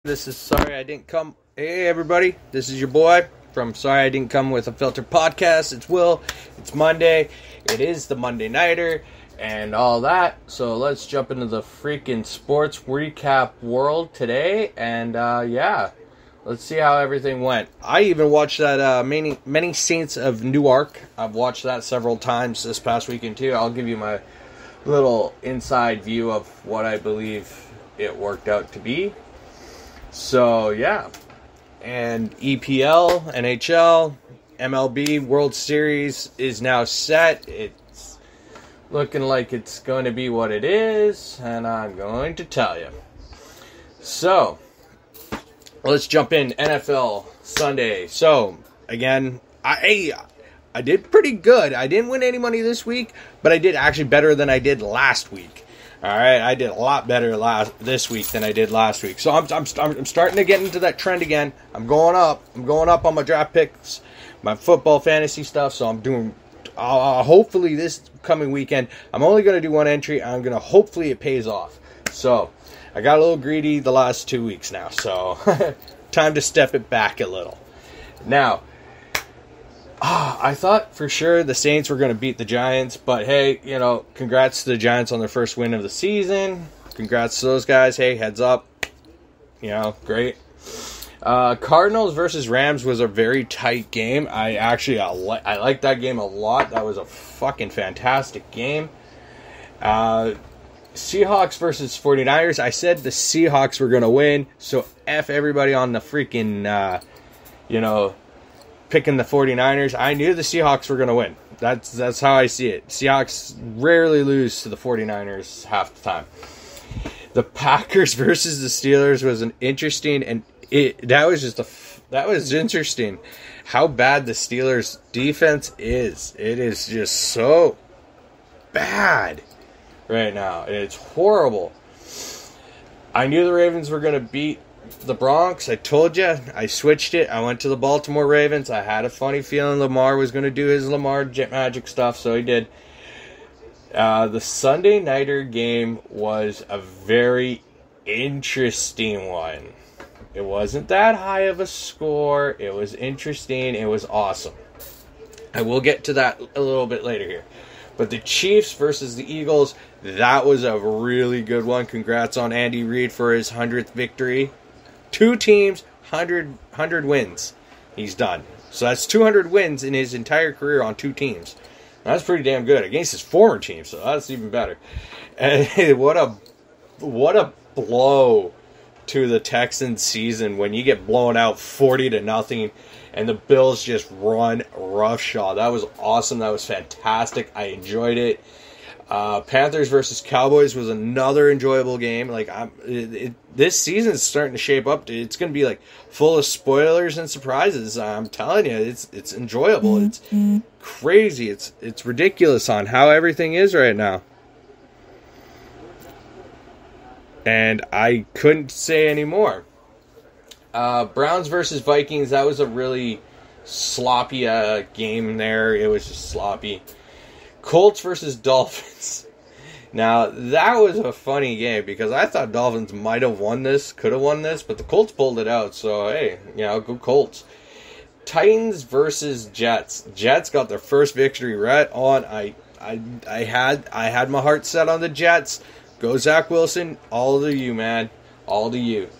This is Sorry I Didn't Come. Hey, everybody. This is your boy from Sorry I Didn't Come with a Filter podcast. It's Will. It's Monday. It is the Monday Nighter and all that. So let's jump into the freaking sports recap world today. And, let's see how everything went. I even watched that Many Saints of Newark. I've watched that several times this past weekend, too. I'll give you my little inside view of what I believe it worked out to be. So, yeah, and EPL, NHL, MLB World Series is now set. It's looking like it's going to be what it is, and I'm going to tell you. So, let's jump in. NFL Sunday. So, again, I did pretty good. I didn't win any money this week, but I did actually better than I did last week. All right, I did a lot better this week than I did last week. So I'm starting to get into that trend again. I'm going up. I'm going up on my draft picks, my football fantasy stuff. So I'm doing. Hopefully this coming weekend, I'm only going to do one entry. I'm going to hopefully it pays off. So I got a little greedy the last 2 weeks now. So time to step it back a little. Now. I thought for sure the Saints were going to beat the Giants, but hey, congrats to the Giants on their first win of the season. Congrats to those guys. Hey, heads up. Great. Cardinals versus Rams was a very tight game. I liked that game a lot. That was a fucking fantastic game. Seahawks versus 49ers. I said the Seahawks were going to win, so F everybody on the freaking, picking the 49ers. I knew the Seahawks were going to win. That's how I see it. Seahawks rarely lose to the 49ers half the time. The Packers versus the Steelers was an interesting, and that was interesting how bad the Steelers defense is. It is just so bad right now. It's horrible. I knew the Ravens were going to beat the Bronx. I told you. I switched it. I went to the Baltimore Ravens. I had a funny feeling Lamar was going to do his Lamar magic stuff, so he did. The Sunday Nighter game was a very interesting one. It wasn't that high of a score. It was interesting. It was awesome. I will get to that a little bit later here. But the Chiefs versus the Eagles, that was a really good one. Congrats on Andy Reid for his 100th victory. 2 teams, 100 wins he's done. So that's 200 wins in his entire career on 2 teams. That's pretty damn good against his former team, so that's even better. And what a blow to the Texans season when you get blown out 40-0 and the Bills just run roughshod. That was awesome. That was fantastic. I enjoyed it. Panthers versus Cowboys was another enjoyable game. This season is starting to shape up. It's going to be full of spoilers and surprises. I'm telling you, it's enjoyable. It's crazy. It's ridiculous on how everything is right now. And I couldn't say any more. Browns versus Vikings. That was a really sloppy game there. It was just sloppy. Colts versus Dolphins. Now, that was a funny game because I thought Dolphins might have won this, could have won this, but the Colts pulled it out. So, hey, go Colts. Titans versus Jets. Jets got their first victory right on. I had my heart set on the Jets. Go Zach Wilson. All to you, man. All to you.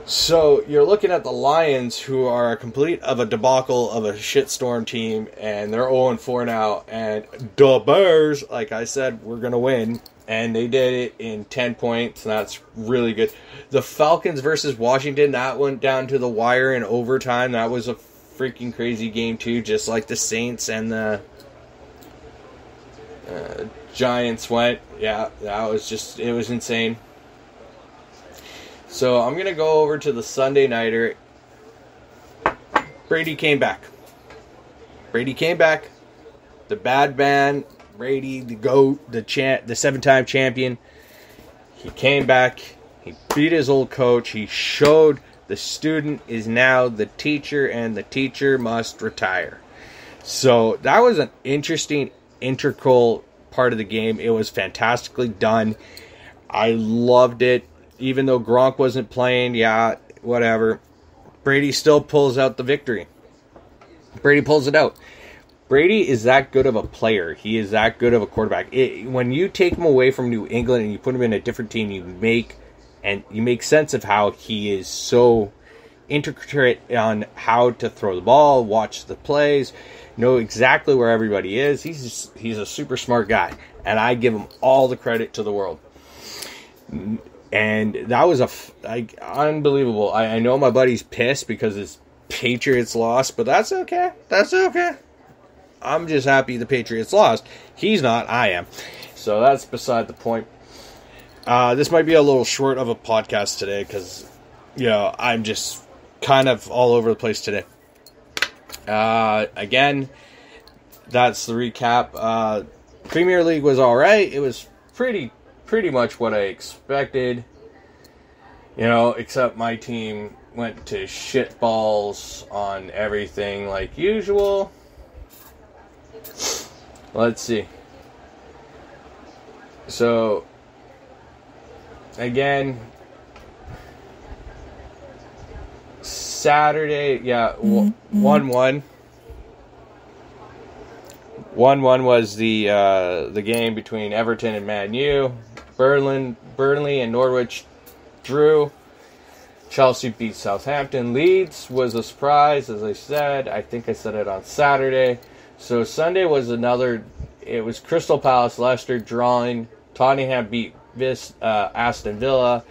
So, you're looking at the Lions, who are a complete of a debacle of a shitstorm team, and they're 0-4 now, and the Bears, like I said, we're going to win, and they did it in 10 points, and that's really good. The Falcons versus Washington, that went down to the wire in overtime. That was a freaking crazy game, too, just like the Saints and the Giants went. Yeah, it was insane. So I'm going to go over to the Sunday Nighter. Brady came back. The bad man, Brady, the GOAT, the 7-time champion. He came back. He beat his old coach. He showed the student is now the teacher and the teacher must retire. So that was an interesting, integral part of the game. It was fantastically done. I loved it. even though Gronk wasn't playing, yeah, whatever, Brady still pulls out the victory. Brady pulls it out. Brady is that good of a player. He is that good of a quarterback. When you take him away from New England and you put him in a different team, you make sense of how he is so intricate on how to throw the ball, watch the plays, know exactly where everybody is. He's a super smart guy, and I give him all the credit to the world. And that was unbelievable. I know my buddy's pissed because his Patriots lost, but that's okay. That's okay. I'm just happy the Patriots lost. He's not. I am. So that's beside the point. This might be a little short of a podcast today because, I'm just kind of all over the place today. Again, that's the recap. Premier League was all right. It was pretty much what I expected. Except my team went to shit balls on everything like usual. Let's see. So, again, Saturday, 1-1. 1-1 was the game between Everton and Man U. Burnley and Norwich drew. Chelsea beat Southampton. Leeds was a surprise, as I said. I think I said it on Saturday. So Sunday was it was Crystal Palace, Leicester drawing. Tottenham beat Aston Villa.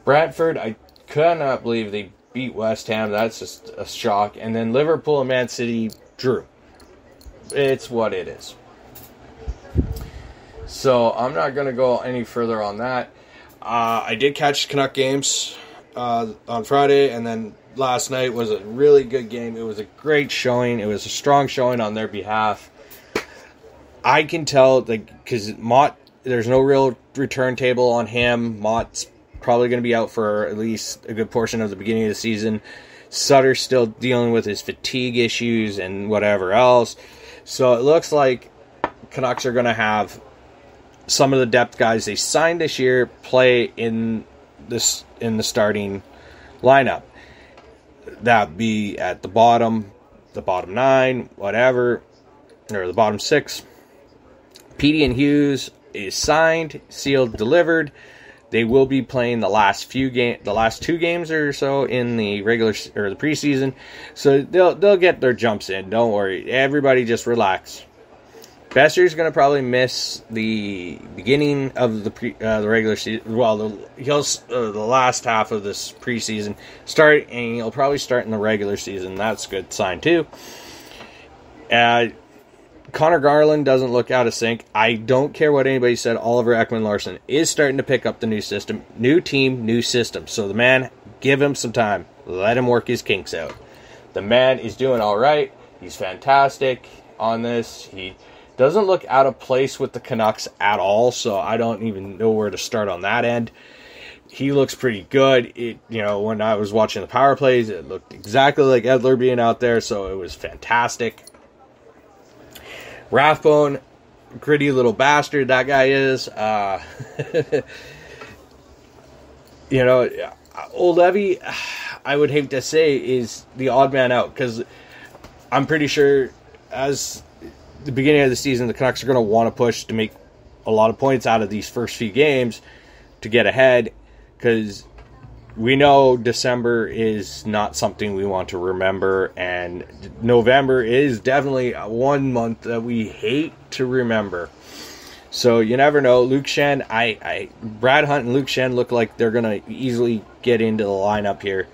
Brentford, I could not believe they beat West Ham. That's just a shock. And then Liverpool and Man City drew. It's what it is. So I'm not going to go any further on that. I did catch Canuck games on Friday, and then last night was a really good game. It was a great showing. It was a strong showing on their behalf. I can tell, because Mott, there's no real return table on him. Mott's probably going to be out for at least a good portion of the beginning of the season. Sutter's still dealing with his fatigue issues and whatever else. So it looks like Canucks are going to have some of the depth guys they signed this year play in the starting lineup. That be at the bottom 9, whatever, or the bottom 6. Petey and Hughes is signed, sealed, delivered. They will be playing the last 2 games or so in the regular or the preseason, so they'll get their jumps in. Don't worry, everybody, just relax. Besser's going to probably miss the beginning of the regular season. Well, the last half of this preseason and he'll probably start in the regular season. That's a good sign too. Connor Garland doesn't look out of sync. I don't care what anybody said. Oliver Ekman-Larsson is starting to pick up the new system. New team, new system. So the man, give him some time. Let him work his kinks out. The man is doing all right. He's fantastic on this. He doesn't look out of place with the Canucks at all, so I don't even know where to start on that end. He looks pretty good. When I was watching the power plays, it looked exactly like Edler being out there, so it was fantastic. Rathbone, gritty little bastard that guy is. Old Levy, I would hate to say, is the odd man out, because I'm pretty sure as the beginning of the season, the Canucks are going to want to push to make a lot of points out of these first few games to get ahead, because we know December is not something we want to remember, and November is definitely one month that we hate to remember. So you never know. Luke Shen, Brad Hunt and Luke Shen look like they're going to easily get into the lineup here,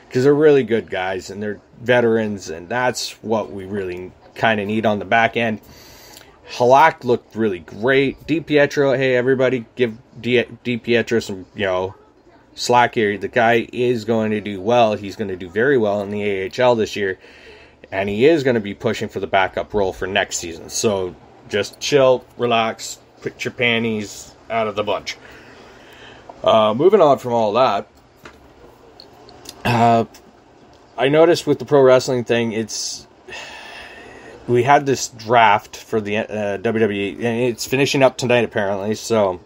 because they're really good guys and they're veterans, and that's what we really kind of need on the back end. Halak looked really great. DiPietro, hey everybody, give DiPietro some slack here. The guy is going to do well. He's going to do very well in the AHL this year, and he is going to be pushing for the backup role for next season. So just chill, relax, put your panties out of the bunch. Moving on from all that, I noticed with the pro wrestling thing, we had this draft for the WWE, and it's finishing up tonight apparently. So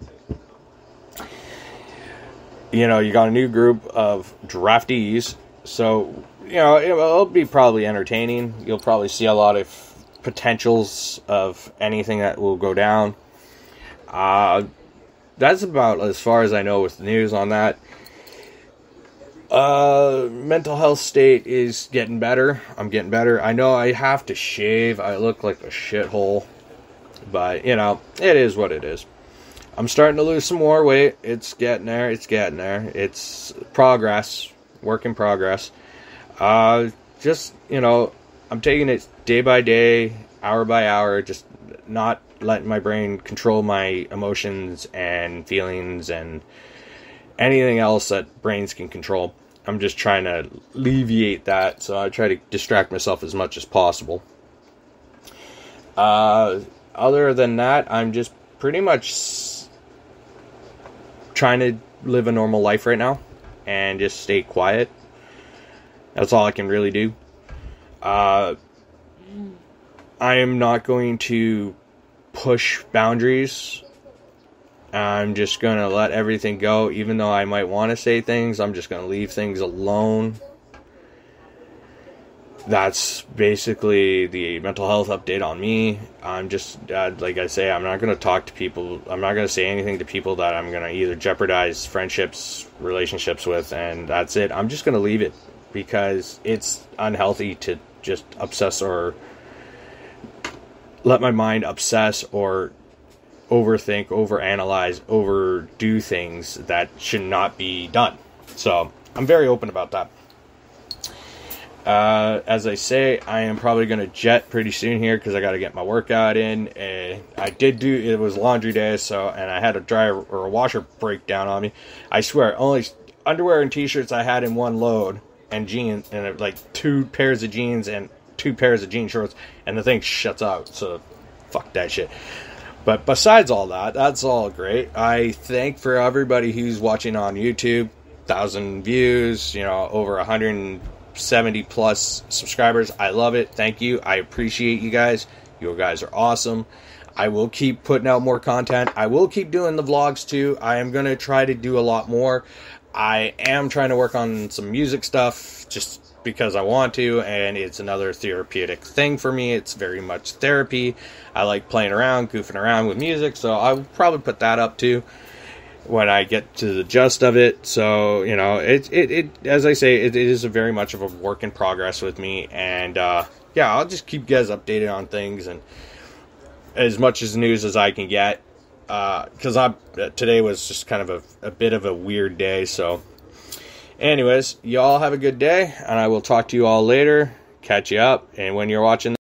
you got a new group of draftees. So, it'll be probably entertaining. You'll probably see a lot of potentials of anything that will go down. That's about as far as I know with the news on that. Mental health state is getting better. I'm getting better. I know I have to shave. I look like a shithole. But, it is what it is. I'm starting to lose some more weight. It's getting there. It's progress. Work in progress. I'm taking it day by day, hour by hour, just not letting my brain control my emotions and feelings and anything else that brains can control. I'm just trying to alleviate that, so I try to distract myself as much as possible. Other than that, I'm just pretty much trying to live a normal life right now and just stay quiet. That's all I can really do. I am not going to push boundaries. I'm just going to let everything go. Even though I might want to say things, I'm just going to leave things alone. That's basically the mental health update on me. I'm just, like I say, I'm not going to talk to people. I'm not going to say anything to people that I'm going to either jeopardize friendships, relationships with, and that's it. I'm just going to leave it because it's unhealthy to just obsess or let my mind obsess or overthink, overanalyze, overdo things that should not be done. So I'm very open about that. As I say, I am probably going to jet pretty soon here because I got to get my workout in. It was laundry day, and I had a dryer or a washer break down on me. I swear, only underwear and t-shirts I had in one load, and jeans, and like 2 pairs of jeans and 2 pairs of jean shorts, and the thing shuts out, so fuck that shit. But besides all that, that's all great. I thank for everybody who's watching on YouTube. 1,000 views, over 170 plus subscribers. I love it. Thank you. I appreciate you guys. You guys are awesome. I will keep putting out more content. I will keep doing the vlogs too. I am going to try to do a lot more. I am trying to work on some music stuff just because I want to, and it's another therapeutic thing for me. It's very much therapy. I like playing around, goofing around with music, so I'll probably put that up too when I get to the gist of it. So, it as I say, it is a very much of a work in progress with me, and I'll just keep you guys updated on things and as much as news as I can get, because today was just kind of a bit of a weird day. So anyways, y'all have a good day, and I will talk to you all later. Catch you up, and when you're watching